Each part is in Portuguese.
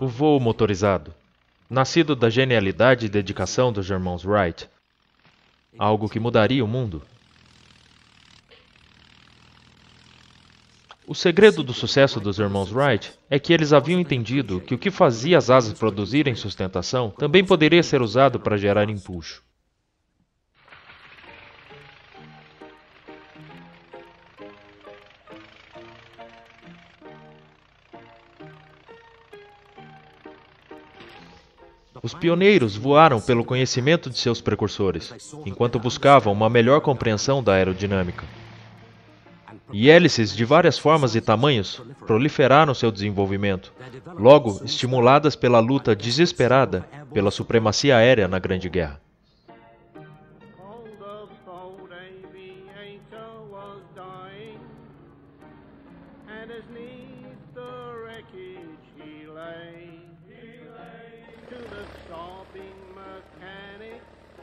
O voo motorizado. Nascido da genialidade e dedicação dos irmãos Wright. Algo que mudaria o mundo. O segredo do sucesso dos irmãos Wright é que eles haviam entendido que o que fazia as asas produzirem sustentação também poderia ser usado para gerar empuxo. Os pioneiros voaram pelo conhecimento de seus precursores, enquanto buscavam uma melhor compreensão da aerodinâmica. E hélices de várias formas e tamanhos proliferaram seu desenvolvimento, logo estimuladas pela luta desesperada pela supremacia aérea na Grande Guerra.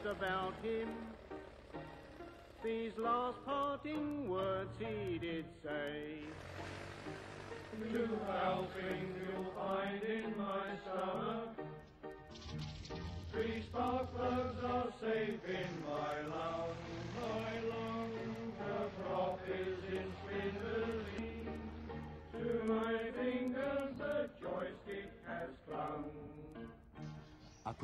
About him, these last parting words he did say. 2 helpings you'll find in my stomach. 3 spark plugs are safe in my lung. The prop is in spindly. To my fingers the joystick has clung.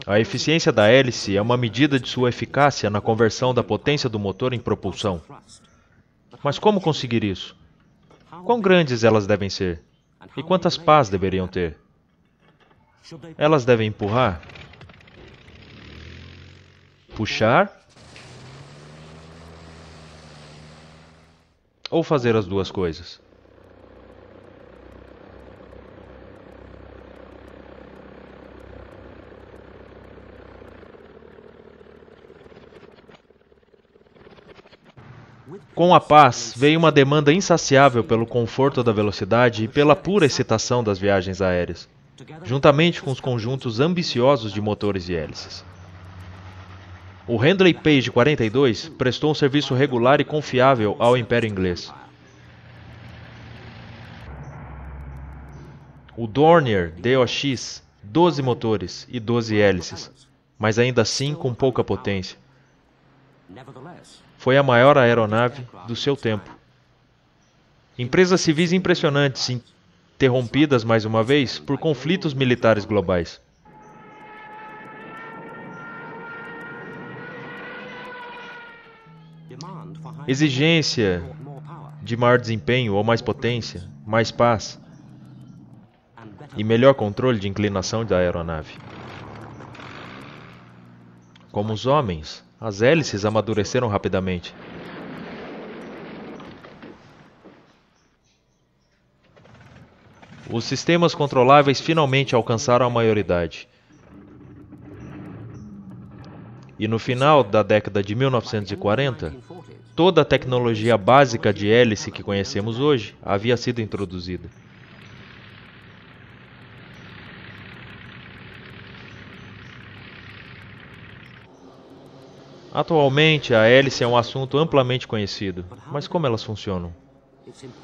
A eficiência da hélice é uma medida de sua eficácia na conversão da potência do motor em propulsão. Mas como conseguir isso? Quão grandes elas devem ser? E quantas pás deveriam ter? Elas devem empurrar? Puxar? Ou fazer as duas coisas? Com a paz, veio uma demanda insaciável pelo conforto da velocidade e pela pura excitação das viagens aéreas, juntamente com os conjuntos ambiciosos de motores e hélices. O Handley Page 42 prestou um serviço regular e confiável ao Império Inglês. O Dornier DOX, 12 motores e 12 hélices, mas ainda assim com pouca potência. Foi a maior aeronave do seu tempo. Empresas civis impressionantes, interrompidas mais uma vez por conflitos militares globais. Exigência de maior desempenho ou mais potência, mais paz e melhor controle de inclinação da aeronave. Como os homens, as hélices amadureceram rapidamente. Os sistemas controláveis finalmente alcançaram a maioridade. E no final da década de 1940, toda a tecnologia básica de hélice que conhecemos hoje havia sido introduzida. Atualmente, a hélice é um assunto amplamente conhecido, mas como elas funcionam?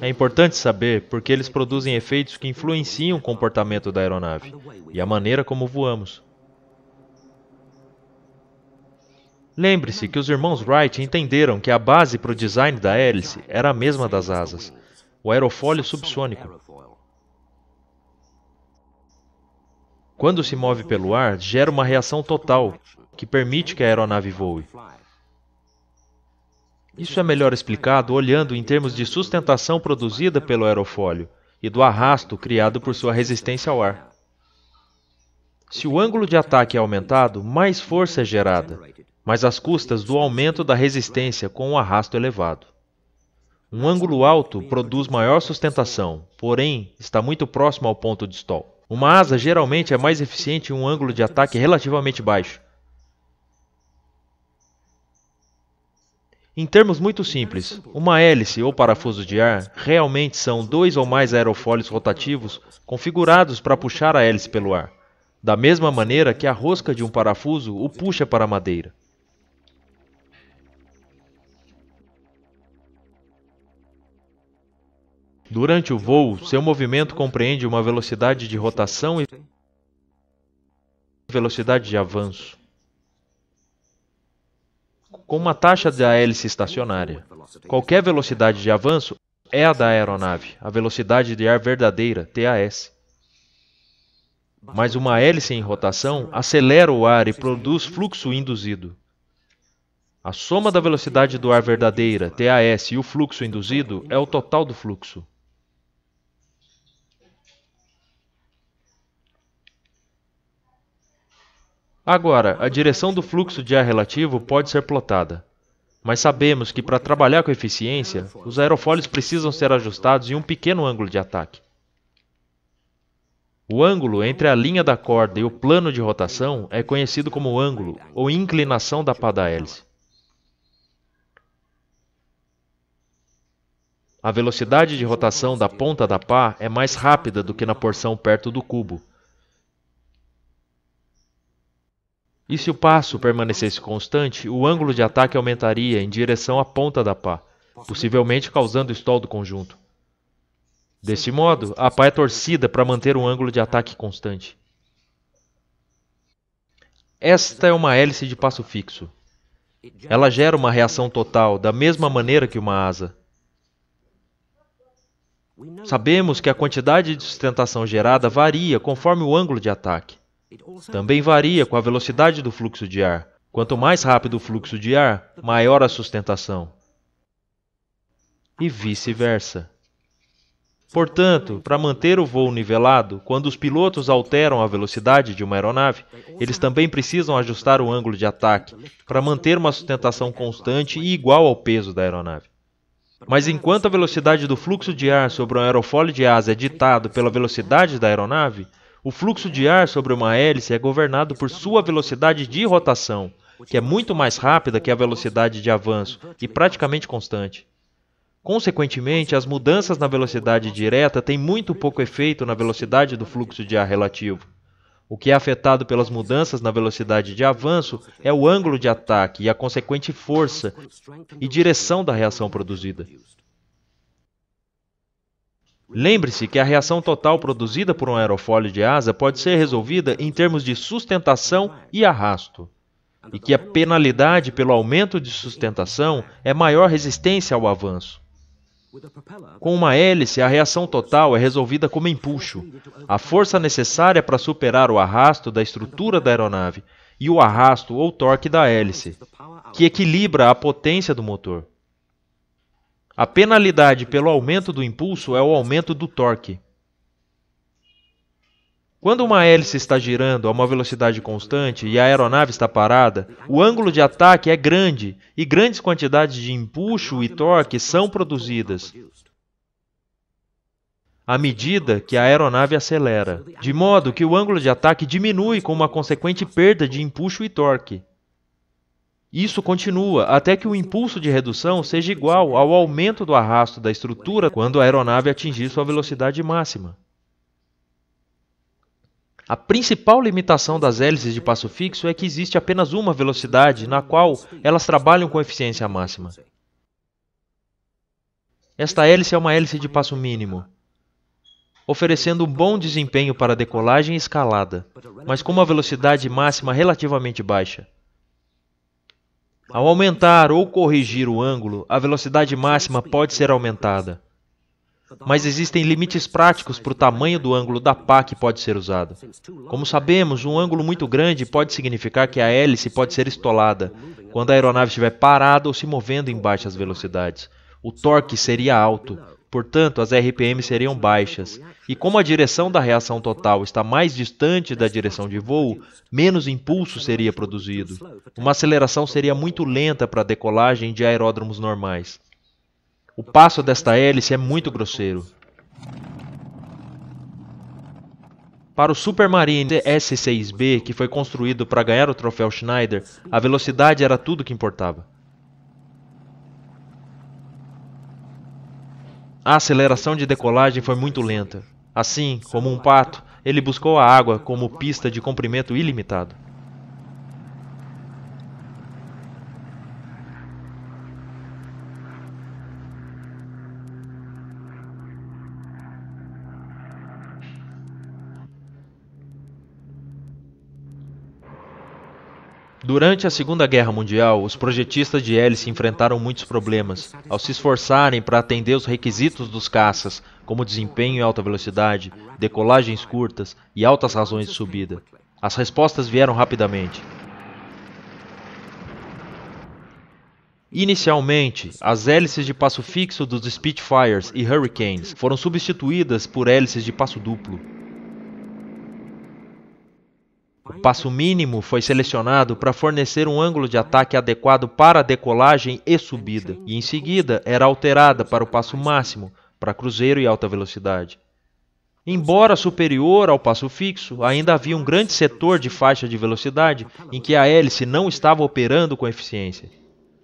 É importante saber porque eles produzem efeitos que influenciam o comportamento da aeronave e a maneira como voamos. Lembre-se que os irmãos Wright entenderam que a base para o design da hélice era a mesma das asas, o aerofólio subsônico. Quando se move pelo ar, gera uma reação total, que permite que a aeronave voe. Isso é melhor explicado olhando em termos de sustentação produzida pelo aerofólio e do arrasto criado por sua resistência ao ar. Se o ângulo de ataque é aumentado, mais força é gerada, mas às custas do aumento da resistência com um arrasto elevado. Um ângulo alto produz maior sustentação, porém está muito próximo ao ponto de stall. Uma asa geralmente é mais eficiente em um ângulo de ataque relativamente baixo. Em termos muito simples, uma hélice ou parafuso de ar realmente são 2 ou mais aerofólios rotativos configurados para puxar a hélice pelo ar, da mesma maneira que a rosca de um parafuso o puxa para a madeira. Durante o voo, seu movimento compreende uma velocidade de rotação velocidade de avanço, com uma taxa da hélice estacionária. Qualquer velocidade de avanço é a da aeronave, a velocidade de ar verdadeira, TAS. Mas uma hélice em rotação acelera o ar e produz fluxo induzido. A soma da velocidade do ar verdadeira, TAS, e o fluxo induzido é o total do fluxo. Agora, a direção do fluxo de ar relativo pode ser plotada. Mas sabemos que para trabalhar com eficiência, os aerofólios precisam ser ajustados em um pequeno ângulo de ataque. O ângulo entre a linha da corda e o plano de rotação é conhecido como ângulo ou inclinação da pá da hélice. A velocidade de rotação da ponta da pá é mais rápida do que na porção perto do cubo. E se o passo permanecesse constante, o ângulo de ataque aumentaria em direção à ponta da pá, possivelmente causando stall do conjunto. Desse modo, a pá é torcida para manter um ângulo de ataque constante. Esta é uma hélice de passo fixo. Ela gera uma reação total da mesma maneira que uma asa. Sabemos que a quantidade de sustentação gerada varia conforme o ângulo de ataque. Também varia com a velocidade do fluxo de ar. Quanto mais rápido o fluxo de ar, maior a sustentação. E vice-versa. Portanto, para manter o voo nivelado, quando os pilotos alteram a velocidade de uma aeronave, eles também precisam ajustar o ângulo de ataque para manter uma sustentação constante e igual ao peso da aeronave. Mas enquanto a velocidade do fluxo de ar sobre um aerofólio de asa é ditado pela velocidade da aeronave, o fluxo de ar sobre uma hélice é governado por sua velocidade de rotação, que é muito mais rápida que a velocidade de avanço e praticamente constante. Consequentemente, as mudanças na velocidade direta têm muito pouco efeito na velocidade do fluxo de ar relativo. O que é afetado pelas mudanças na velocidade de avanço é o ângulo de ataque e a consequente força e direção da reação produzida. Lembre-se que a reação total produzida por um aerofólio de asa pode ser resolvida em termos de sustentação e arrasto, e que a penalidade pelo aumento de sustentação é maior resistência ao avanço. Com uma hélice, a reação total é resolvida como empuxo, a força necessária para superar o arrasto da estrutura da aeronave e o arrasto ou torque da hélice, que equilibra a potência do motor. A penalidade pelo aumento do impulso é o aumento do torque. Quando uma hélice está girando a uma velocidade constante e a aeronave está parada, o ângulo de ataque é grande e grandes quantidades de empuxo e torque são produzidas à medida que a aeronave acelera, de modo que o ângulo de ataque diminui com uma consequente perda de empuxo e torque. Isso continua até que o impulso de redução seja igual ao aumento do arrasto da estrutura quando a aeronave atingir sua velocidade máxima. A principal limitação das hélices de passo fixo é que existe apenas uma velocidade na qual elas trabalham com eficiência máxima. Esta hélice é uma hélice de passo mínimo, oferecendo um bom desempenho para decolagem e escalada, mas com uma velocidade máxima relativamente baixa. Ao aumentar ou corrigir o ângulo, a velocidade máxima pode ser aumentada. Mas existem limites práticos para o tamanho do ângulo da pá que pode ser usado. Como sabemos, um ângulo muito grande pode significar que a hélice pode ser estolada quando a aeronave estiver parada ou se movendo em baixas velocidades. O torque seria alto, portanto as RPM seriam baixas. E como a direção da reação total está mais distante da direção de voo, menos impulso seria produzido. Uma aceleração seria muito lenta para a decolagem de aeródromos normais. O passo desta hélice é muito grosseiro. Para o Supermarine S6B, que foi construído para ganhar o troféu Schneider, a velocidade era tudo que importava. A aceleração de decolagem foi muito lenta. Assim, como um pato, ele buscou a água como pista de comprimento ilimitado. Durante a Segunda Guerra Mundial, os projetistas de hélice enfrentaram muitos problemas ao se esforçarem para atender os requisitos dos caças, como desempenho em alta velocidade, decolagens curtas e altas razões de subida. As respostas vieram rapidamente. Inicialmente, as hélices de passo fixo dos Spitfires e Hurricanes foram substituídas por hélices de passo duplo. O passo mínimo foi selecionado para fornecer um ângulo de ataque adequado para a decolagem e subida, e em seguida era alterada para o passo máximo, para cruzeiro e alta velocidade. Embora superior ao passo fixo, ainda havia um grande setor de faixa de velocidade em que a hélice não estava operando com eficiência.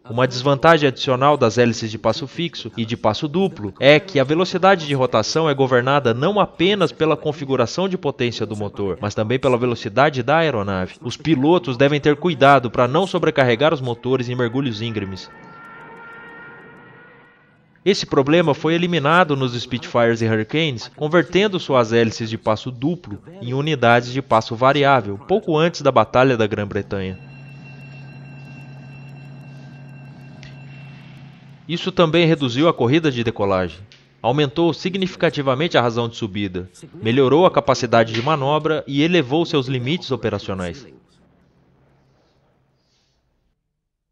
Uma desvantagem adicional das hélices de passo fixo e de passo duplo é que a velocidade de rotação é governada não apenas pela configuração de potência do motor, mas também pela velocidade da aeronave. Os pilotos devem ter cuidado para não sobrecarregar os motores em mergulhos íngremes. Esse problema foi eliminado nos Spitfires e Hurricanes, convertendo suas hélices de passo duplo em unidades de passo variável, pouco antes da Batalha da Grã-Bretanha. Isso também reduziu a corrida de decolagem, aumentou significativamente a razão de subida, melhorou a capacidade de manobra e elevou seus limites operacionais.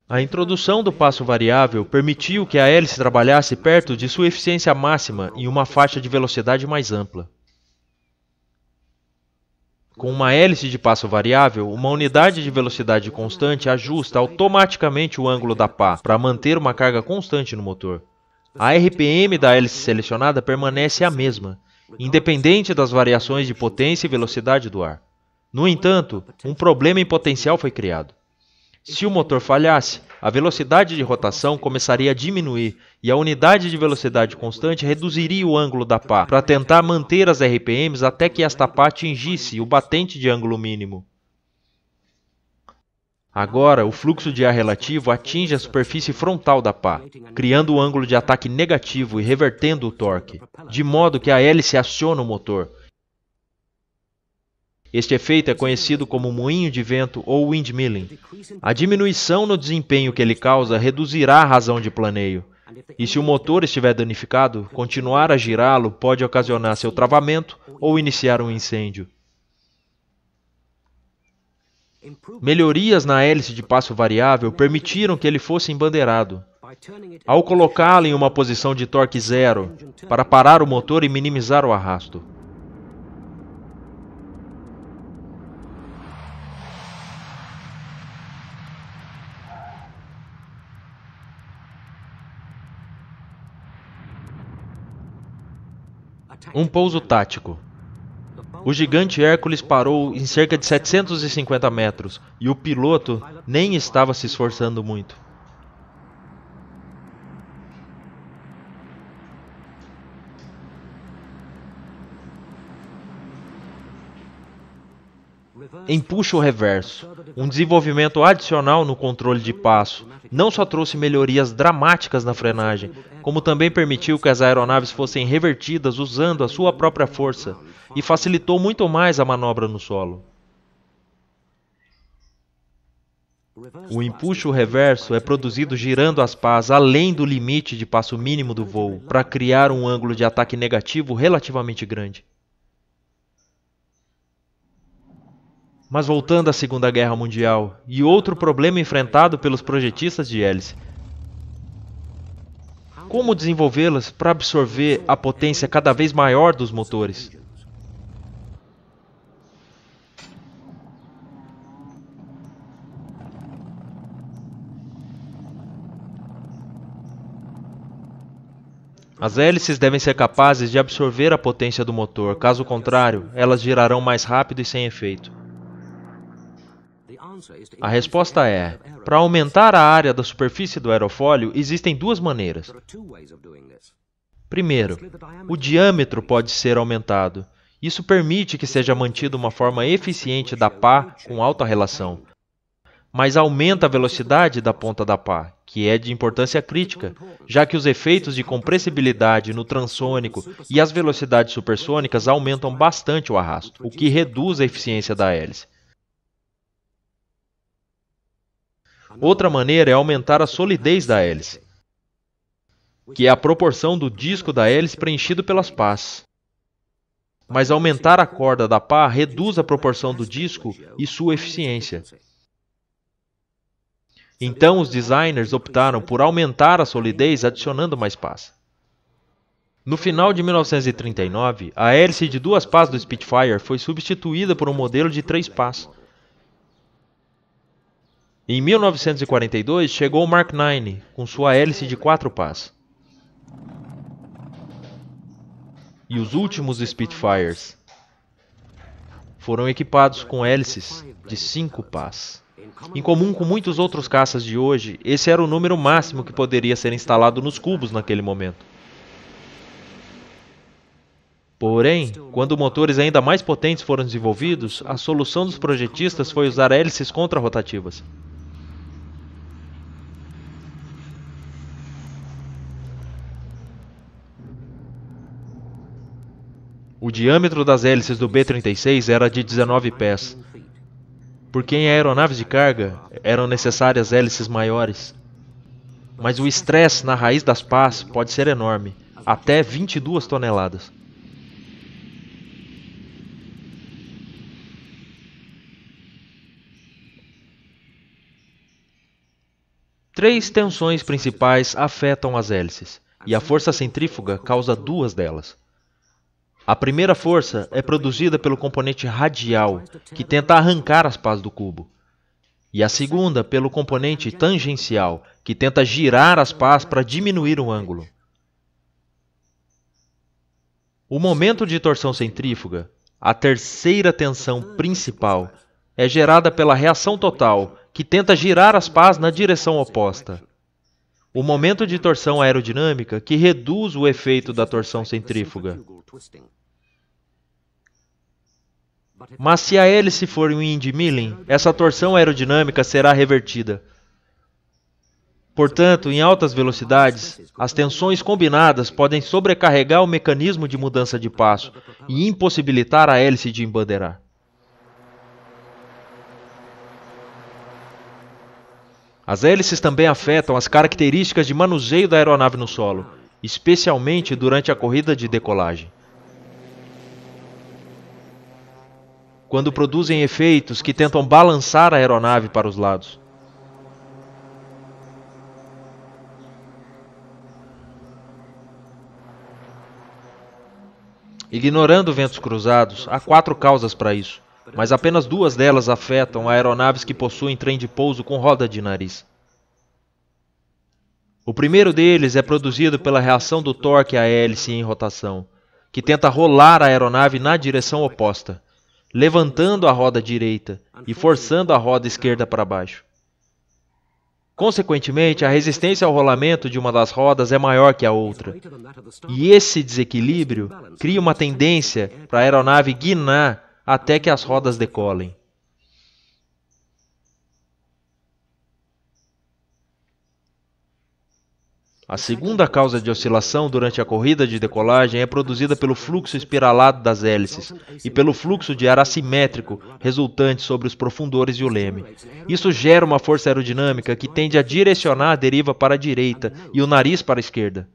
A introdução do passo variável permitiu que a hélice trabalhasse perto de sua eficiência máxima em uma faixa de velocidade mais ampla. Com uma hélice de passo variável, uma unidade de velocidade constante ajusta automaticamente o ângulo da pá para manter uma carga constante no motor. A RPM da hélice selecionada permanece a mesma, independente das variações de potência e velocidade do ar. No entanto, um problema em potencial foi criado. Se o motor falhasse, a velocidade de rotação começaria a diminuir e a unidade de velocidade constante reduziria o ângulo da pá para tentar manter as RPMs até que esta pá atingisse o batente de ângulo mínimo. Agora, o fluxo de ar relativo atinge a superfície frontal da pá, criando um ângulo de ataque negativo e revertendo o torque, de modo que a hélice aciona o motor. Este efeito é conhecido como moinho de vento ou windmilling. A diminuição no desempenho que ele causa reduzirá a razão de planeio. E se o motor estiver danificado, continuar a girá-lo pode ocasionar seu travamento ou iniciar um incêndio. Melhorias na hélice de passo variável permitiram que ele fosse embandeirado. Ao colocá-lo em uma posição de torque zero, para parar o motor e minimizar o arrasto. Um pouso tático. O gigante Hércules parou em cerca de 750 metros e o piloto nem estava se esforçando muito. Empuxo reverso. Um desenvolvimento adicional no controle de passo não só trouxe melhorias dramáticas na frenagem, como também permitiu que as aeronaves fossem revertidas usando a sua própria força e facilitou muito mais a manobra no solo. O empuxo reverso é produzido girando as pás além do limite de passo mínimo do voo, para criar um ângulo de ataque negativo relativamente grande. Mas voltando à Segunda Guerra Mundial, e outro problema enfrentado pelos projetistas de hélice. Como desenvolvê-las para absorver a potência cada vez maior dos motores? As hélices devem ser capazes de absorver a potência do motor, caso contrário, elas girarão mais rápido e sem efeito. A resposta é: para aumentar a área da superfície do aerofólio, existem duas maneiras. Primeiro, o diâmetro pode ser aumentado. Isso permite que seja mantida uma forma eficiente da pá com alta relação, mas aumenta a velocidade da ponta da pá, que é de importância crítica, já que os efeitos de compressibilidade no transônico e as velocidades supersônicas aumentam bastante o arrasto, o que reduz a eficiência da hélice. Outra maneira é aumentar a solidez da hélice, que é a proporção do disco da hélice preenchido pelas pás. Mas aumentar a corda da pá reduz a proporção do disco e sua eficiência. Então os designers optaram por aumentar a solidez adicionando mais pás. No final de 1939, a hélice de 2 pás do Spitfire foi substituída por um modelo de 3 pás. Em 1942 chegou o Mark IX, com sua hélice de 4 pás. E os últimos Spitfires foram equipados com hélices de 5 pás. Em comum com muitos outros caças de hoje, esse era o número máximo que poderia ser instalado nos cubos naquele momento. Porém, quando motores ainda mais potentes foram desenvolvidos, a solução dos projetistas foi usar hélices contrarrotativas. O diâmetro das hélices do B-36 era de 19 pés, porque em aeronaves de carga eram necessárias hélices maiores. Mas o estresse na raiz das pás pode ser enorme, até 22 toneladas. Três tensões principais afetam as hélices, e a força centrífuga causa 2 delas. A primeira força é produzida pelo componente radial, que tenta arrancar as pás do cubo. E a segunda pelo componente tangencial, que tenta girar as pás para diminuir o ângulo. O momento de torção centrífuga, a terceira tensão principal, é gerada pela reação total, que tenta girar as pás na direção oposta. O momento de torção aerodinâmica, que reduz o efeito da torção centrífuga. Mas se a hélice for um windmilling, essa torção aerodinâmica será revertida. Portanto, em altas velocidades, as tensões combinadas podem sobrecarregar o mecanismo de mudança de passo e impossibilitar a hélice de embandeirar. As hélices também afetam as características de manuseio da aeronave no solo, especialmente durante a corrida de decolagem. Quando produzem efeitos que tentam balançar a aeronave para os lados. Ignorando ventos cruzados, há 4 causas para isso, mas apenas 2 delas afetam aeronaves que possuem trem de pouso com roda de nariz. O primeiro deles é produzido pela reação do torque à hélice em rotação, que tenta rolar a aeronave na direção oposta, levantando a roda direita e forçando a roda esquerda para baixo. Consequentemente, a resistência ao rolamento de uma das rodas é maior que a outra, e esse desequilíbrio cria uma tendência para a aeronave guinar até que as rodas decolem. A segunda causa de oscilação durante a corrida de decolagem é produzida pelo fluxo espiralado das hélices e pelo fluxo de ar assimétrico resultante sobre os profundores e o leme. Isso gera uma força aerodinâmica que tende a direcionar a deriva para a direita e o nariz para a esquerda.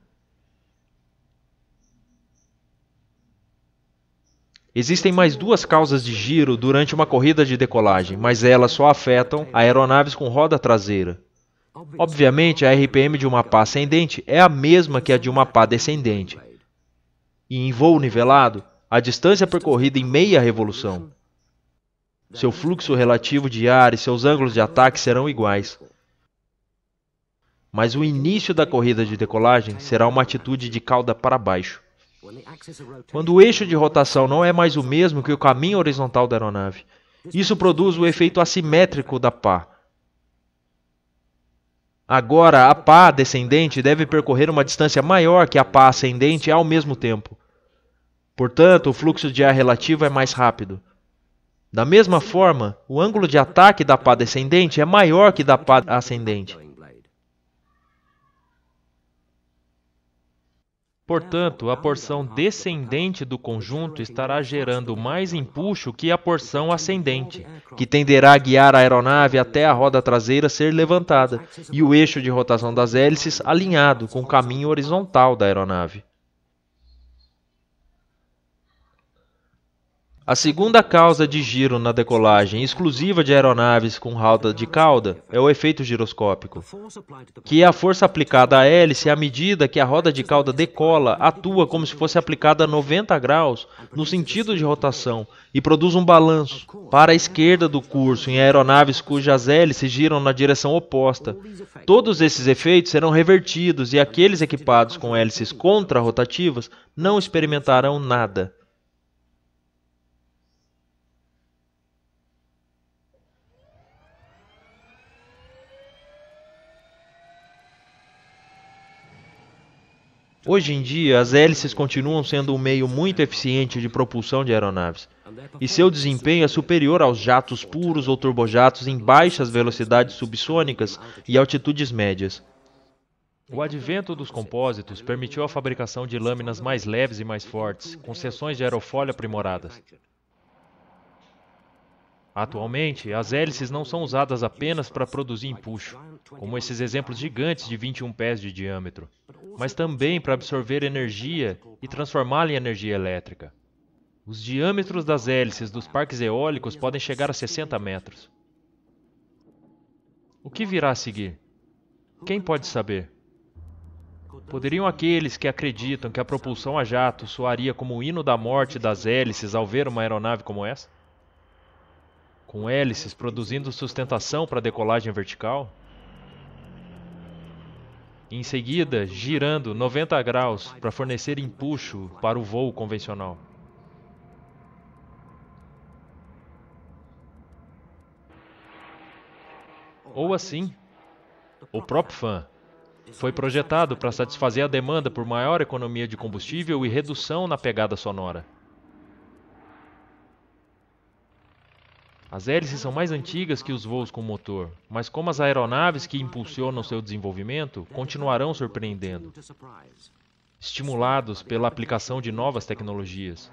Existem mais 2 causas de giro durante uma corrida de decolagem, mas elas só afetam aeronaves com roda traseira. Obviamente, a RPM de uma pá ascendente é a mesma que a de uma pá descendente. E em voo nivelado, a distância percorrida em meia revolução. Seu fluxo relativo de ar e seus ângulos de ataque serão iguais. Mas o início da corrida de decolagem será uma atitude de cauda para baixo. Quando o eixo de rotação não é mais o mesmo que o caminho horizontal da aeronave, isso produz o efeito assimétrico da pá. Agora, a pá descendente deve percorrer uma distância maior que a pá ascendente ao mesmo tempo. Portanto, o fluxo de ar relativo é mais rápido. Da mesma forma, o ângulo de ataque da pá descendente é maior que da pá ascendente. Portanto, a porção descendente do conjunto estará gerando mais empuxo que a porção ascendente, que tenderá a guiar a aeronave até a roda traseira ser levantada e o eixo de rotação das hélices alinhado com o caminho horizontal da aeronave. A segunda causa de giro na decolagem exclusiva de aeronaves com roda de cauda é o efeito giroscópico, que é a força aplicada à hélice à medida que a roda de cauda decola, atua como se fosse aplicada a 90 graus no sentido de rotação e produz um balanço para a esquerda do curso em aeronaves cujas hélices giram na direção oposta. Todos esses efeitos serão revertidos e aqueles equipados com hélices contrarrotativas não experimentarão nada. Hoje em dia, as hélices continuam sendo um meio muito eficiente de propulsão de aeronaves, e seu desempenho é superior aos jatos puros ou turbojatos em baixas velocidades subsônicas e altitudes médias. O advento dos compósitos permitiu a fabricação de lâminas mais leves e mais fortes, com seções de aerofólio aprimoradas. Atualmente, as hélices não são usadas apenas para produzir empuxo, como esses exemplos gigantes de 21 pés de diâmetro, mas também para absorver energia e transformá-la em energia elétrica. Os diâmetros das hélices dos parques eólicos podem chegar a 60 metros. O que virá a seguir? Quem pode saber? Poderiam aqueles que acreditam que a propulsão a jato soaria como o hino da morte das hélices ao ver uma aeronave como essa? Com hélices produzindo sustentação para a decolagem vertical? Em seguida, girando 90 graus para fornecer empuxo para o voo convencional. Ou assim, o PropFan foi projetado para satisfazer a demanda por maior economia de combustível e redução na pegada sonora. As hélices são mais antigas que os voos com motor, mas como as aeronaves que impulsionam seu desenvolvimento continuarão surpreendendo, estimulados pela aplicação de novas tecnologias.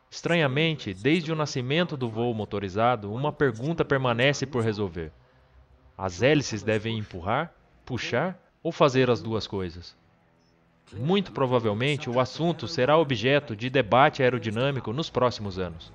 Estranhamente, desde o nascimento do voo motorizado, uma pergunta permanece por resolver. As hélices devem empurrar, puxar ou fazer as duas coisas? Muito provavelmente, o assunto será objeto de debate aerodinâmico nos próximos anos.